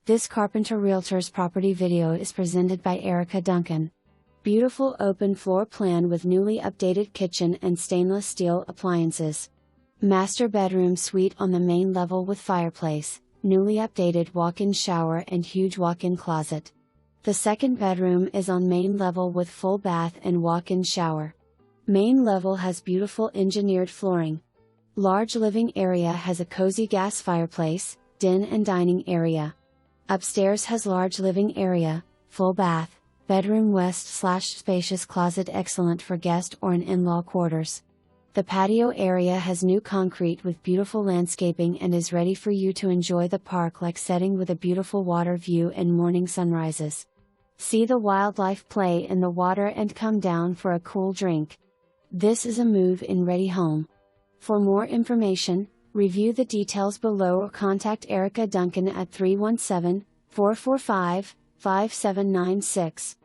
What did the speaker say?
This Carpenter Realtors property video is presented by Erica Duncan. Beautiful open floor plan with newly updated kitchen and stainless steel appliances. Master bedroom suite on the main level with fireplace, newly updated walk-in shower and huge walk-in closet. The second bedroom is on main level with full bath and walk-in shower. Main level has beautiful engineered flooring. Large living area has a cozy gas fireplace, den and dining area. Upstairs has large living area, full bath, bedroom west/spacious closet excellent for guest or an in-law quarters. The patio area has new concrete with beautiful landscaping and is ready for you to enjoy the park-like setting with a beautiful water view and morning sunrises. See the wildlife play in the water and come down for a cool drink. This is a move-in ready home. For more information, review the details below or contact Erica Duncan at 317-445-5796.